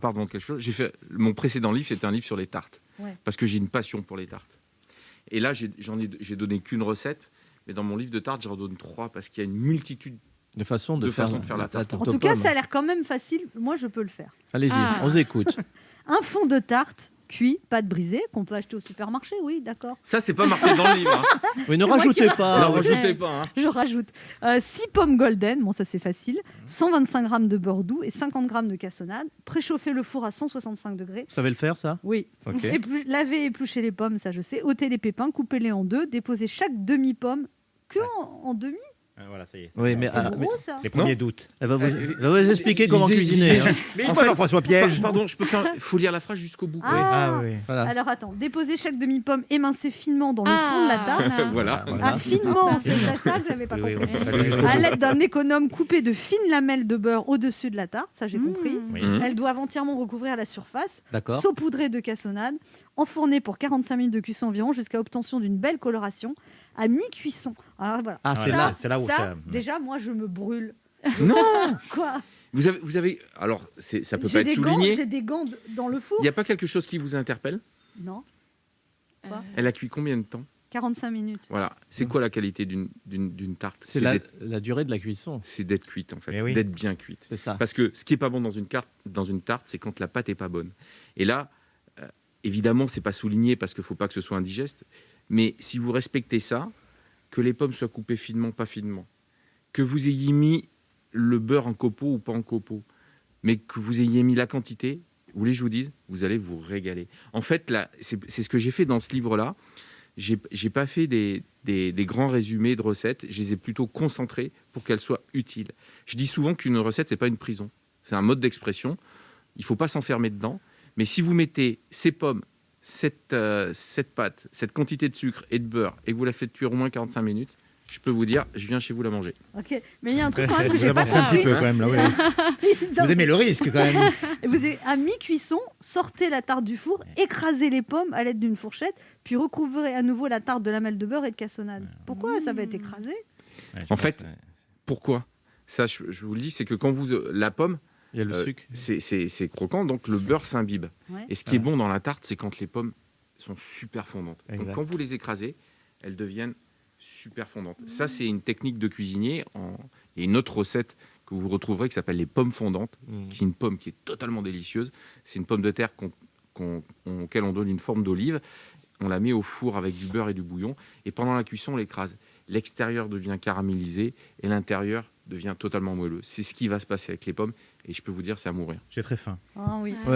Pardon, quelque chose. Mon précédent livre, c'était un livre sur les tartes, parce que j'ai une passion pour les tartes. Et là, j'ai donné qu'une recette, mais dans mon livre de tartes, j'en donne 3 parce qu'il y a une multitude de façons de faire la tarte. En tout cas, ça a l'air quand même facile. Moi, je peux le faire. Allez-y, on vous écoute. Un fond de tarte cuit, pâte brisée, qu'on peut acheter au supermarché, oui, d'accord. Ça, c'est pas marqué dans le livre. Hein. Oui, ne rajoutez pas. Ne rajoutez pas. Hein. Je rajoute 6 pommes golden, bon ça c'est facile, 125 g de beurre doux et 50 g de cassonade. Préchauffer le four à 165 degrés. Vous savez le faire, ça? Oui. Okay. Laver et éplucher les pommes, ça je sais. Ôter les pépins, couper-les en deux, déposer chaque demi-pomme en demi. Voilà, ça y est. Oui, mais c'est gros, ça. Les premiers doutes. Elle va vous expliquer comment cuisiner. Mais il faut Jean-François Piège. Pardon, il faut lire la phrase jusqu'au bout. Oui. Voilà. Alors attends, déposer chaque demi-pomme émincée finement dans le fond de la tarte. Voilà. Finement, c'est ça que j'avais pas compris. À l'aide d'un économe, couper de fines lamelles de beurre au-dessus de la tarte, ça j'ai compris. Elles doivent entièrement recouvrir la surface. D'accord. Saupoudrer de cassonade, enfourner pour 45 minutes de cuisson environ jusqu'à obtention d'une belle coloration à mi-cuisson. Alors voilà. Ah, c'est là où ça... Déjà, moi je me brûle. Non. Quoi? Vous avez alors ça peut pas être souligné. J'ai des gants dans le four. Il n'y a pas quelque chose qui vous interpelle? Non. Quoi? Elle a cuit combien de temps? 45 minutes. Voilà. C'est quoi la qualité d'une tarte? C'est la durée de la cuisson. C'est d'être cuite, en fait. Oui. D'être bien cuite. C'est ça. Parce que ce qui est pas bon dans une tarte, c'est quand la pâte est pas bonne. Et là, évidemment, c'est pas souligné parce qu'il faut pas que ce soit indigeste. Mais si vous respectez ça, que les pommes soient coupées finement, pas finement, que vous ayez mis le beurre en copeaux ou pas en copeaux, mais que vous ayez mis la quantité, vous voulez que je vous dise, vous allez vous régaler. En fait, là, c'est ce que j'ai fait dans ce livre-là. J'ai pas fait des grands résumés de recettes, je les ai plutôt concentrés pour qu'elles soient utiles. Je dis souvent qu'une recette, c'est pas une prison, c'est un mode d'expression. Il faut pas s'enfermer dedans. Mais si vous mettez ces pommes, cette pâte, cette quantité de sucre et de beurre, et que vous la faites cuire au moins 45 minutes, je peux vous dire, je viens chez vous la manger. Ok, mais il y a un truc quand même que j'ai pas avancez un petit compris. peu quand même là. Oui. Vous aimez le risque quand même. À mi-cuisson, sortez la tarte du four, écrasez les pommes à l'aide d'une fourchette, puis recouvrez à nouveau la tarte de lamelles de beurre et de cassonade. Pourquoi ça va être écrasé? En fait, pourquoi? Ça, je vous le dis, c'est que quand la pomme, il y a le sucre. C'est croquant, donc le beurre s'imbibe. Ouais. Et ce qui est bon dans la tarte, c'est quand les pommes sont super fondantes. Exact. Donc quand vous les écrasez, elles deviennent super fondantes. Ça, c'est une technique de cuisinier. Il y a une autre recette que vous retrouverez qui s'appelle les pommes fondantes, qui est une pomme qui est totalement délicieuse. C'est une pomme de terre auquel on donne une forme d'olive. On la met au four avec du beurre et du bouillon. Et pendant la cuisson, on l'écrase. L'extérieur devient caramélisé et l'intérieur devient totalement moelleux. C'est ce qui va se passer avec les pommes. Et je peux vous dire, c'est à mourir. J'ai très faim. Ah oui.